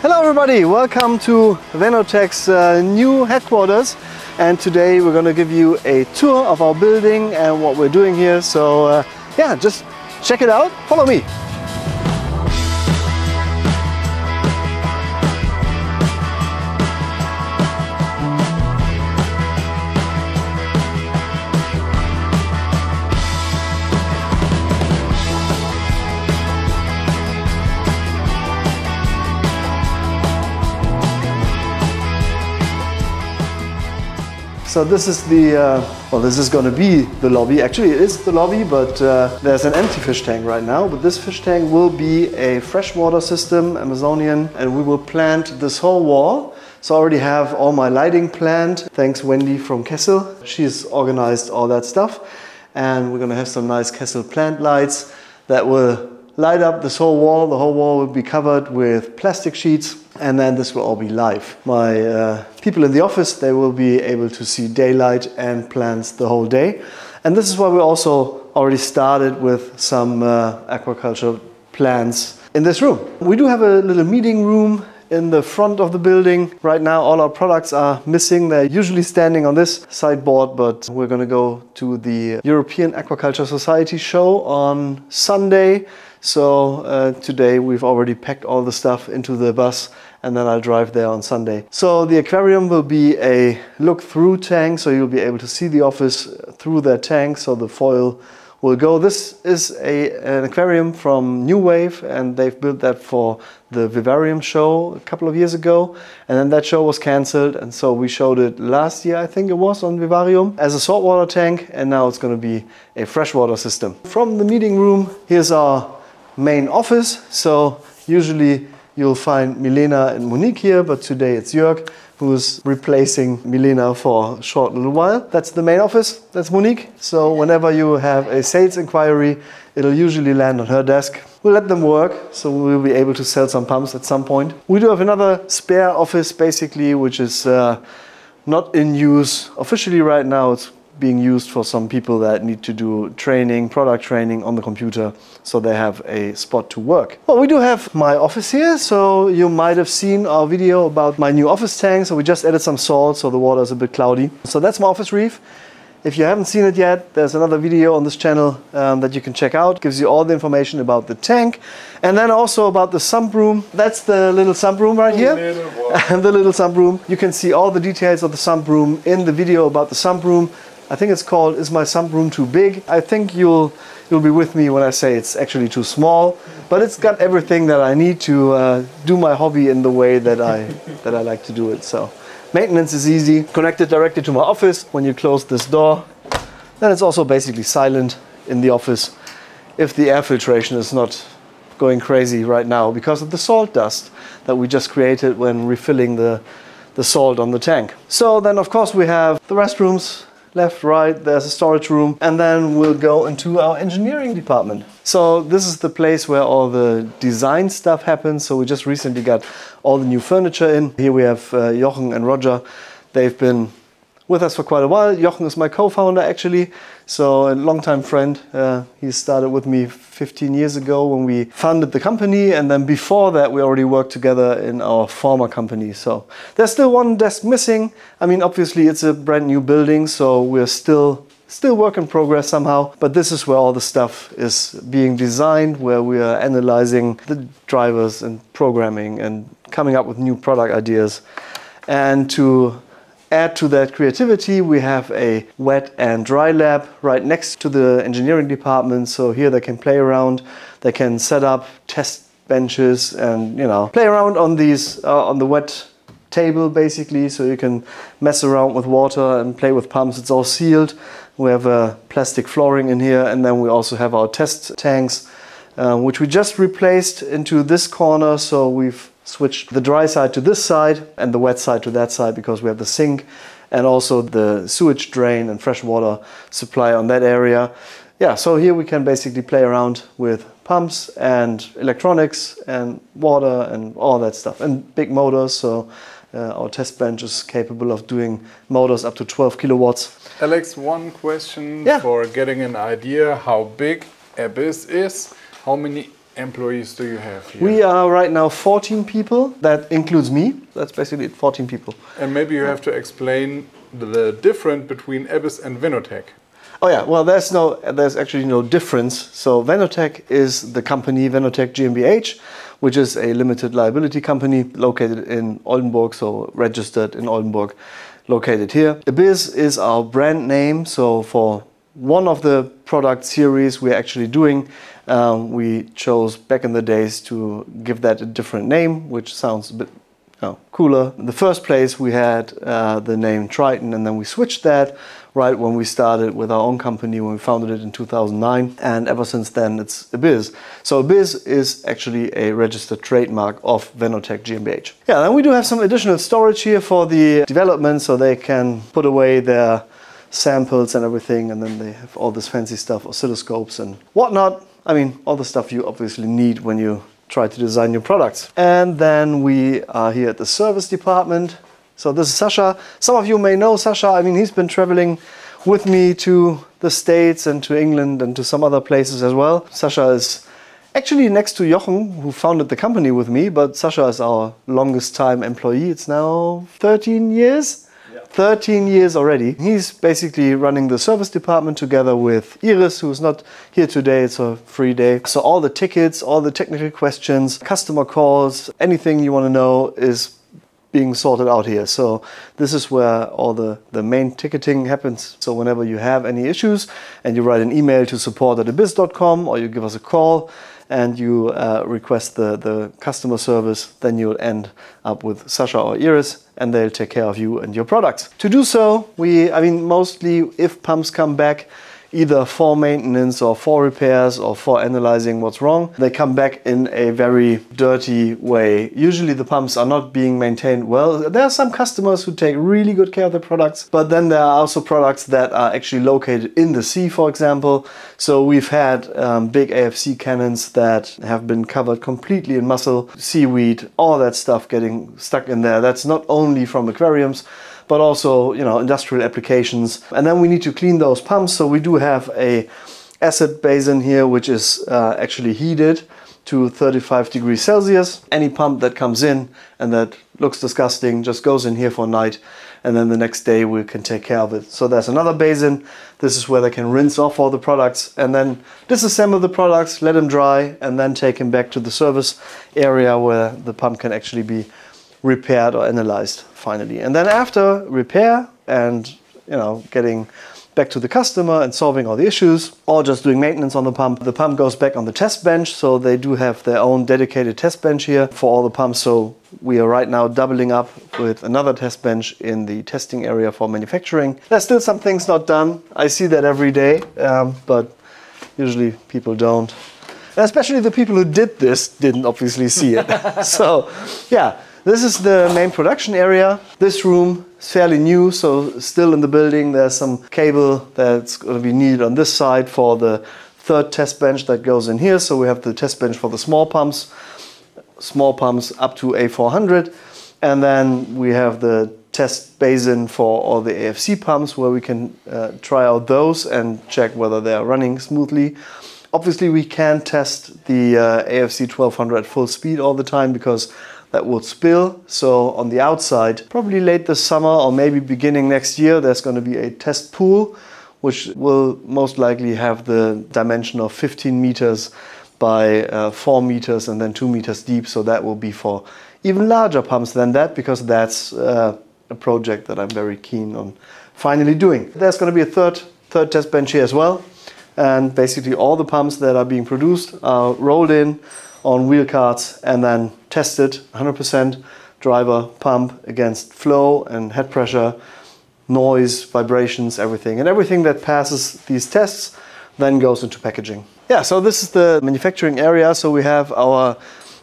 Hello everybody, welcome to Venotech's new headquarters, and today we're going to give you a tour of our building and what we're doing here. So yeah, just check it out, follow me. So this is the, this is going to be the lobby. Actually it is the lobby, but there's an empty fish tank right now. But this fish tank will be a freshwater system, Amazonian, and we will plant this whole wall. So I already have all my lighting planned. Thanks Wendy from Kessel. She's organized all that stuff. And we're going to have some nice Kessel plant lights that will light up this whole wall. The whole wall will be covered with plastic sheets, and then this will all be live. My people in the office, they will be able to see daylight and plants the whole day. And this is why we also already started with some aquaculture plants in this room. We do have a little meeting room in the front of the building. Right now all our products are missing. They're usually standing on this sideboard, but we're going to go to the European Aquaculture Society show on Sunday. So today we've already packed all the stuff into the bus, and then I'll drive there on Sunday. So the aquarium will be a look-through tank, so you'll be able to see the office through that tank, so the foil will go. This is an aquarium from New Wave, and they've built that for the Vivarium show a couple of years ago, and then that show was cancelled, and so we showed it last year, I think it was, on Vivarium as a saltwater tank, and now it's going to be a freshwater system. From the meeting room, here's our main office. So usually you'll find Milena and Monique here, but today it's Jörg who's replacing Milena for a short little while. That's the main office, that's Monique. So whenever you have a sales inquiry, it'll usually land on her desk. We'll let them work, so we'll be able to sell some pumps at some point. We do have another spare office basically, which is not in use officially right now. It's being used for some people that need to do training, product training on the computer, so they have a spot to work. Well, we do have my office here, so you might have seen our video about my new office tank. So we just added some salt, so the water is a bit cloudy. So that's my office reef. If you haven't seen it yet, there's another video on this channel that you can check out. It gives you all the information about the tank, and then also about the sump room. That's the little sump room right here. And the little sump room. You can see all the details of the sump room in the video about the sump room. I think it's called "Is My Sump Room Too Big?" I think you'll be with me when I say it's actually too small, but it's got everything that I need to do my hobby in the way that I like to do it. So maintenance is easy, connected directly to my office. When you close this door, then it's also basically silent in the office if the air filtration is not going crazy right now because of the salt dust that we just created when refilling the salt on the tank. So then of course we have the restrooms. Left, right, there's a storage room, and then we'll go into our engineering department. So this is the place where all the design stuff happens. So we just recently got all the new furniture in. Here we have Jochen and Roger. They've been with us for quite a while. Jochen is my co-founder actually, so a long-time friend. He started with me 15 years ago when we founded the company, and then before that we already worked together in our former company. So there's still one desk missing. I mean, obviously it's a brand new building, so we're still work in progress somehow, but this is where all the stuff is being designed, where we are analyzing the drivers and programming and coming up with new product ideas. And to add to that creativity, we have a wet and dry lab right next to the engineering department. So here they can play around, they can set up test benches and, you know, play around on these on the wet table basically, so you can mess around with water and play with pumps. It's all sealed. We have a plastic flooring in here, and then we also have our test tanks, which we just replaced into this corner. So we've switched the dry side to this side and the wet side to that side because we have the sink and also the sewage drain and fresh water supply on that area. Yeah, so here we can basically play around with pumps and electronics and water and all that stuff, and big motors. So our test bench is capable of doing motors up to 12 kilowatts. Alex, one question for getting an idea how big Abyzz is. How many employees do you have here? We are right now 14 people. That includes me. That's basically it, 14 people. And maybe you have to explain the difference between Abyzz and Venotech. Oh yeah, well there's actually no difference. So Venotech is the company, Venotech GmbH, which is a limited liability company located in Oldenburg, so registered in Oldenburg, located here. Abyzz is our brand name, so for one of the product series we're actually doing, we chose back in the days to give that a different name, which sounds a bit cooler. In the first place we had the name Triton, and then we switched that right when we started with our own company, when we founded it in 2009, and ever since then it's Abyzz. So Abyzz is actually a registered trademark of Venotech GmbH. Yeah, then we do have some additional storage here for the development, so they can put away their samples and everything, and then they have all this fancy stuff, oscilloscopes and whatnot. I mean, all the stuff you obviously need when you try to design your products. And then we are here at the service department. So this is Sasha. Some of you may know Sasha. I mean, he's been traveling with me to the States and to England and to some other places as well. Sasha is actually next to Jochen, who founded the company with me, but Sasha is our longest time employee. It's now 13 years. 13 years already. He's basically running the service department together with Iris, who's not here today. It's a free day. So all the tickets, all the technical questions, customer calls, anything you want to know is being sorted out here. So this is where all the main ticketing happens. So whenever you have any issues and you write an email to support@abyzz.com, or you give us a call and you request the customer service, then you'll end up with Sasha or Iris, and they'll take care of you and your products. To do so, mostly if pumps come back, either for maintenance or for repairs or for analyzing what's wrong, they come back in a very dirty way. Usually the pumps are not being maintained well. There are some customers who take really good care of their products, but then there are also products that are actually located in the sea, for example. So we've had big AFC cannons that have been covered completely in mussel, seaweed, all that stuff getting stuck in there. That's not only from aquariums, but also, industrial applications. And then we need to clean those pumps. So we do have a acid basin here, which is actually heated to 35 degrees Celsius. Any pump that comes in and that looks disgusting just goes in here for a night, and then the next day we can take care of it. So there's another basin. This is where they can rinse off all the products and then disassemble the products, let them dry, and then take them back to the service area where the pump can actually be repaired or analyzed finally. And then after repair and getting back to the customer and solving all the issues, or just doing maintenance on the pump goes back on the test bench. So they do have their own dedicated test bench here for all the pumps. So we are right now doubling up with another test bench in the testing area for manufacturing. There's still some things not done. I see that every day, but usually people don't. And especially the people who did this didn't obviously see it. So yeah. This is the main production area. This room is fairly new, so still in the building. There's some cable that's going to be needed on this side for the third test bench that goes in here. So we have the test bench for the small pumps up to A400. And then we have the test basin for all the AFC pumps, where we can try out those and check whether they are running smoothly. Obviously we can't test the AFC 1200 at full speed all the time, because that would spill. So on the outside, probably late this summer or maybe beginning next year, there's going to be a test pool, which will most likely have the dimension of 15 meters by 4 meters and then 2 meters deep. So that will be for even larger pumps than that, because that's a project that I'm very keen on finally doing. There's going to be a third test bench here as well. And basically all the pumps that are being produced are rolled in on wheel carts and then tested 100% driver pump against flow and head pressure, noise, vibrations, everything. And everything that passes these tests then goes into packaging. Yeah, so this is the manufacturing area. So we have our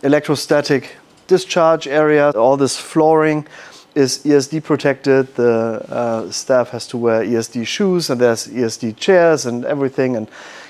electrostatic discharge area. All this flooring is ESD protected. The staff has to wear ESD shoes, and there's ESD chairs and everything, and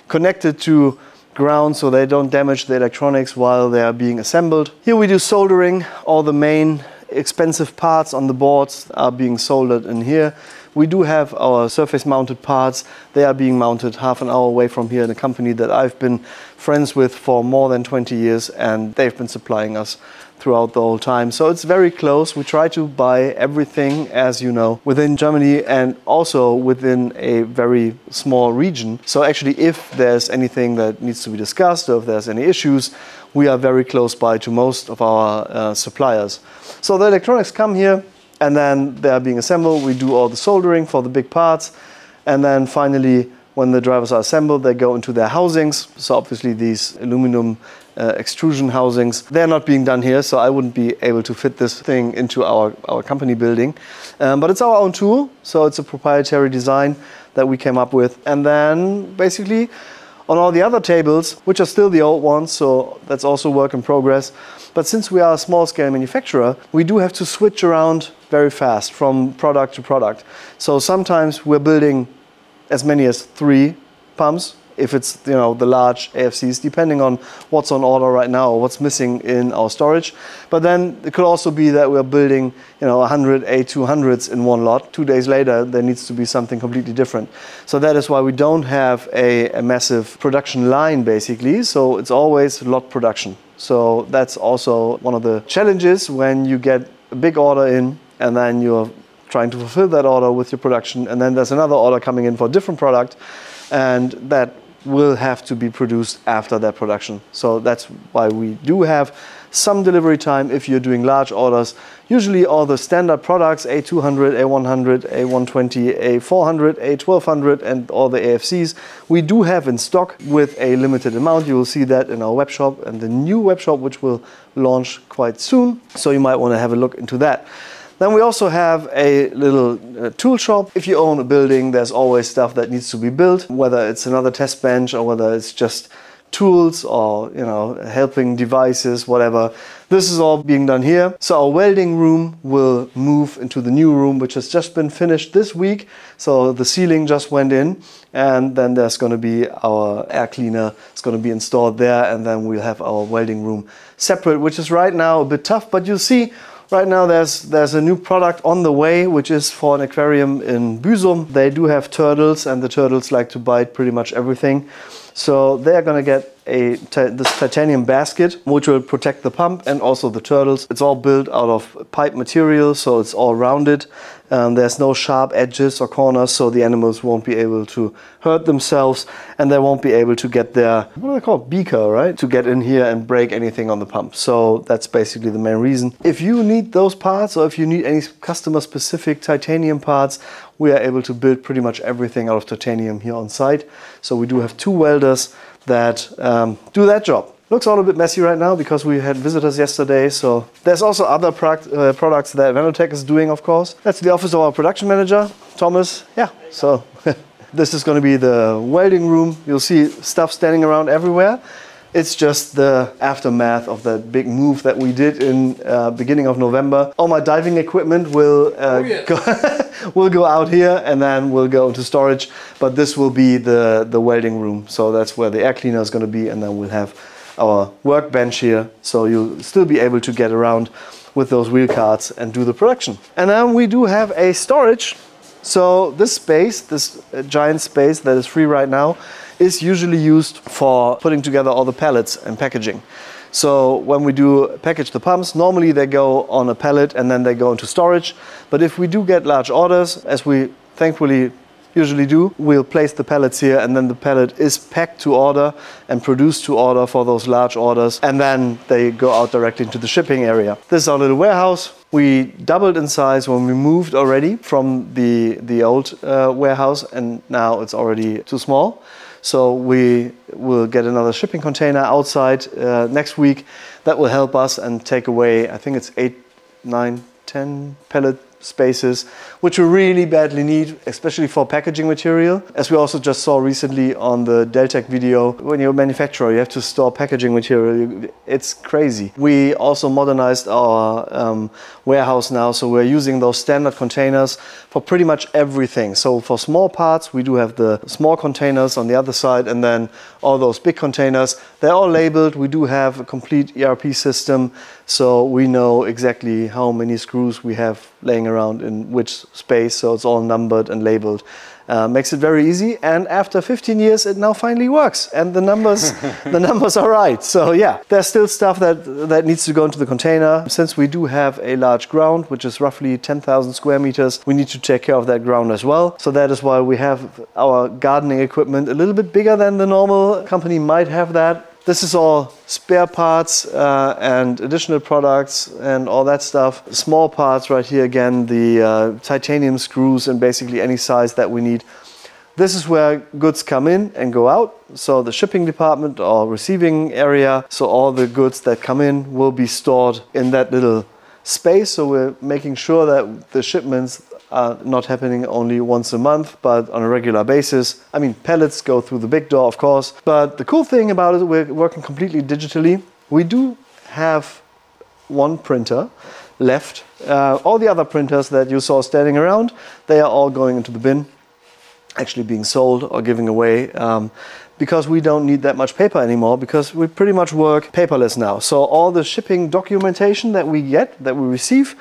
connected to ground so they don't damage the electronics while they are being assembled. Here we do soldering. All the main expensive parts on the boards are being soldered in here. We do have our surface mounted parts. They are being mounted half an hour away from here in a company that I've been friends with for more than 20 years, and they've been supplying us throughout the whole time. So it's very close. We try to buy everything, as you know, within Germany and also within a very small region. So actually, if there's anything that needs to be discussed or if there's any issues, we are very close by to most of our suppliers. So the electronics come here, and then they are being assembled. We do all the soldering for the big parts. And then finally, when the drivers are assembled, they go into their housings. So obviously these aluminum extrusion housings, they're not being done here, so I wouldn't be able to fit this thing into our company building. But it's our own tool, so it's a proprietary design that we came up with. And then basically on all the other tables, which are still the old ones, so that's also work in progress. But since we are a small scale manufacturer, we do have to switch around very fast from product to product. So sometimes we're building as many as 3 pumps, if it's, you know, the large AFCs, depending on what's on order right now or what's missing in our storage. But then it could also be that we're building, you know, 100 A200s in one lot. 2 days later, there needs to be something completely different. So that is why we don't have a massive production line, basically. So it's always lot production. So that's also one of the challenges when you get a big order in and then you're trying to fulfill that order with your production, and then there's another order coming in for a different product, and that will have to be produced after that production. So that's why we do have some delivery time if you're doing large orders. Usually all the standard products, A200, A100, A120, A400, A1200 and all the AFCs, we do have in stock with a limited amount. You will see that in our web shop and the new web shop, which will launch quite soon. So you might want to have a look into that. Then we also have a little tool shop. If you own a building, there's always stuff that needs to be built, whether it's another test bench or whether it's just tools or, you know, helping devices, whatever. This is all being done here. So our welding room will move into the new room, which has just been finished this week. So the ceiling just went in, and then there's going to be our air cleaner. It's going to be installed there, and then we'll have our welding room separate, which is right now a bit tough, but you'll see right now there's a new product on the way, which is for an aquarium in Abyzz. They do have turtles, and the turtles like to bite pretty much everything. So they're going to get this titanium basket, which will protect the pump and also the turtles. It's all built out of pipe material, so it's all rounded. There's no sharp edges or corners, so the animals won't be able to hurt themselves, and they won't be able to get their, what do they call it, beaker, right? To get in here and break anything on the pump. So that's basically the main reason. If you need those parts, or if you need any customer-specific titanium parts, we are able to build pretty much everything out of titanium here on site. So we do have 2 welders that do that job. Looks all a bit messy right now because we had visitors yesterday. So there's also other products that Venotech is doing, of course. That's the office of our production manager, Thomas. Yeah, so this is going to be the welding room. You'll see stuff standing around everywhere. It's just the aftermath of that big move that we did in beginning of November. All my diving equipment will will go out here, and then we'll go into storage. But this will be the welding room. So that's where the air cleaner is going to be, and then we'll have our workbench here. So you'll still be able to get around with those wheel carts and do the production. And then we do have a storage. So this space, this giant space that is free right now, is usually used for putting together all the pallets and packaging. So when we do package the pumps, normally they go on a pallet and then they go into storage. But if we do get large orders, as we thankfully usually do, we'll place the pallets here, and then the pallet is packed to order and produced to order for those large orders, and then they go out directly into the shipping area. This is our little warehouse. We doubled in size when we moved already from the old warehouse, and now it's already too small. So we will get another shipping container outside next week. That will help us and take away, I think it's 8, 9, 10 pallet spaces, which we really badly need, especially for packaging material. As we also just saw recently on the Deltec video, when you're a manufacturer, you have to store packaging material. It's crazy. We also modernized our warehouse now, so we're using those standard containers for pretty much everything. So for small parts, we do have the small containers on the other side, and then all those big containers. They're all labeled. We do have a complete ERP system, so we know exactly how many screws we have laying around in which space, so it's all numbered and labeled. Makes it very easy, and after 15 years it now finally works, and the numbers the numbers are right. So yeah, there's still stuff that needs to go into the container. Since we do have a large ground, which is roughly 10,000 square meters, we need to take care of that ground as well. So that is why we have our gardening equipment a little bit bigger than the normal company might have that. This is all spare parts and additional products and all that stuff. Small parts right here again, the titanium screws and basically any size that we need. This is where goods come in and go out. So the shipping department or receiving area. So all the goods that come in will be stored in that little space. So we're making sure that the shipments are not happening only once a month, but on a regular basis. I mean, pallets go through the big door, of course. But the cool thing about it, we're working completely digitally. We do have one printer left. All the other printers that you saw standing around, they are all going into the bin, actually being sold or giving away. Because we don't need that much paper anymore, because we pretty much work paperless now. So all the shipping documentation that we get, that we receive,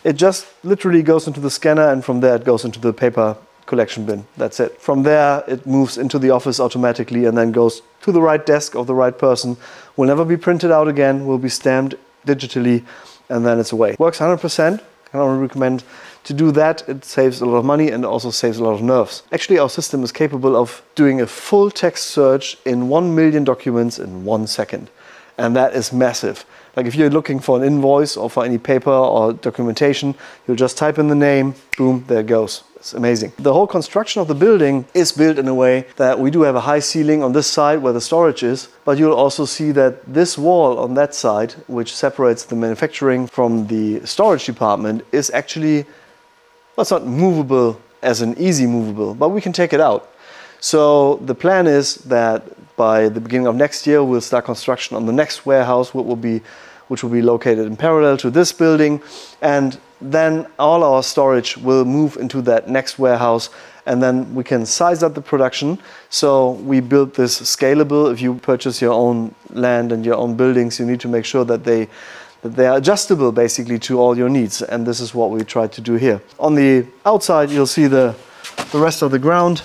it just literally goes into the scanner, and from there it goes into the paper collection bin. That's it. From there it moves into the office automatically and then goes to the right desk of the right person. Will never be printed out again, will be stamped digitally, and then it's away. Works 100%. I only recommend to do that. It saves a lot of money and also saves a lot of nerves. Actually, our system is capable of doing a full text search in 1 million documents in 1 second. And that is massive. Like if you're looking for an invoice or for any paper or documentation, you'll just type in the name, boom, there it goes. It's amazing. The whole construction of the building is built in a way that we do have a high ceiling on this side where the storage is, but you'll also see that this wall on that side, which separates the manufacturing from the storage department, is actually, well, it's not movable as an easy movable, but we can take it out. So the plan is that by the beginning of next year, we'll start construction on the next warehouse, which will be located in parallel to this building. And then all our storage will move into that next warehouse, and then we can size up the production. So we built this scalable. If you purchase your own land and your own buildings, you need to make sure that they are adjustable basically to all your needs. And this is what we tried to do here. On the outside, you'll see the rest of the ground.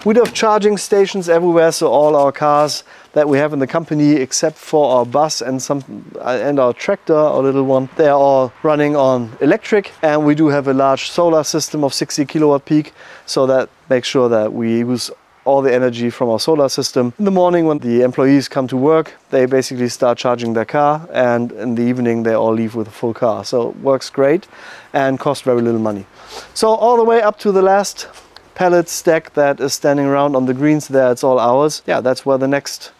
We do have charging stations everywhere, so all our cars that we have in the company, except for our bus and our tractor, our little one, they are all running on electric. And we do have a large solar system of 60 kilowatt peak, so that makes sure that we use all the energy from our solar system. In the morning when the employees come to work, they basically start charging their car, and in the evening they all leave with a full car. So it works great and costs very little money. So all the way up to the last pallet stack that is standing around on the greens there, it's all ours. Yeah, that's where the next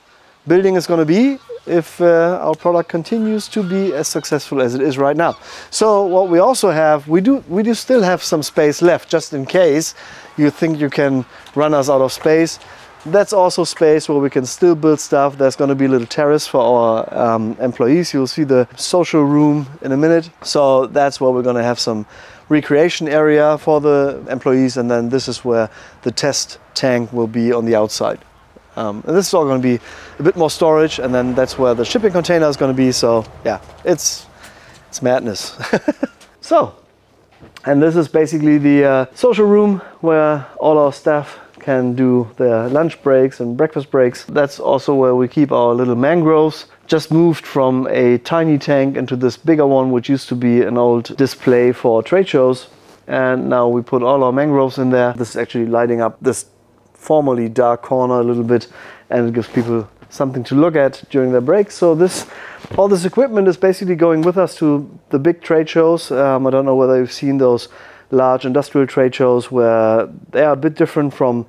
building is going to be if our product continues to be as successful as it is right now. So what we also have, we do still have some space left, just in case you think you can run us out of space. That's also space where we can still build stuff. There's going to be a little terrace for our employees. You'll see the social room in a minute. So that's where we're going to have some recreation area for the employees, and then this is where the test tank will be on the outside. And this is all going to be a bit more storage, and then that's where the shipping container is going to be. So yeah, it's madness. So, and this is basically the social room where all our staff can do their lunch breaks and breakfast breaks. That's also where we keep our little mangroves. Just moved from a tiny tank into this bigger one, which used to be an old display for trade shows. And now we put all our mangroves in there. This is actually lighting up this formerly dark corner a little bit, and it gives people something to look at during their breaks. So all this equipment is basically going with us to the big trade shows. I don't know whether you've seen those large industrial trade shows where they are a bit different from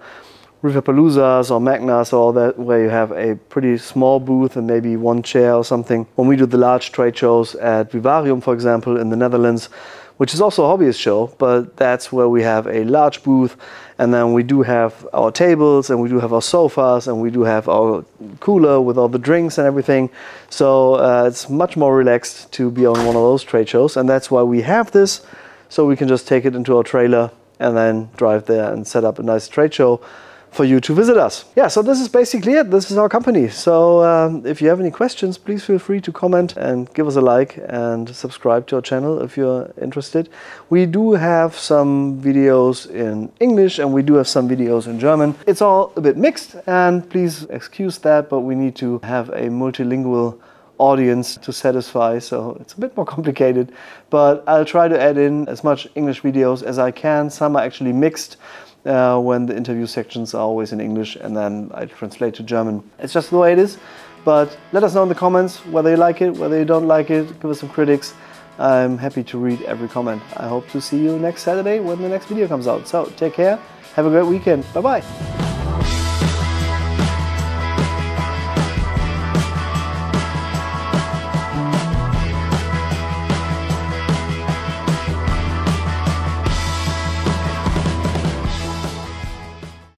Riverpaloozas or Magnas or all that, where you have a pretty small booth and maybe one chair or something. When we do the large trade shows at Vivarium, for example, in the Netherlands, which is also a hobbyist show, but that's where we have a large booth, and then we do have our tables, and we do have our sofas, and we do have our cooler with all the drinks and everything. So it's much more relaxed to be on one of those trade shows, and that's why we have this, so we can just take it into our trailer and then drive there and set up a nice trade show. for you to visit us. Yeah, so this is basically it. This is our company. So if you have any questions, please feel free to comment and give us a like and subscribe to our channel if you're interested. We do have some videos in English and we do have some videos in German. It's all a bit mixed, and please excuse that, but we need to have a multilingual audience to satisfy, so it's a bit more complicated, but I'll try to add in as much English videos as I can. Some are actually mixed when the interview sections are always in English and then I translate to German. It's just the way it is, but let us know in the comments whether you like it, whether you don't like it. Give us some critics. I'm happy to read every comment. I hope to see you next Saturday when the next video comes out. So take care, have a great weekend, bye bye.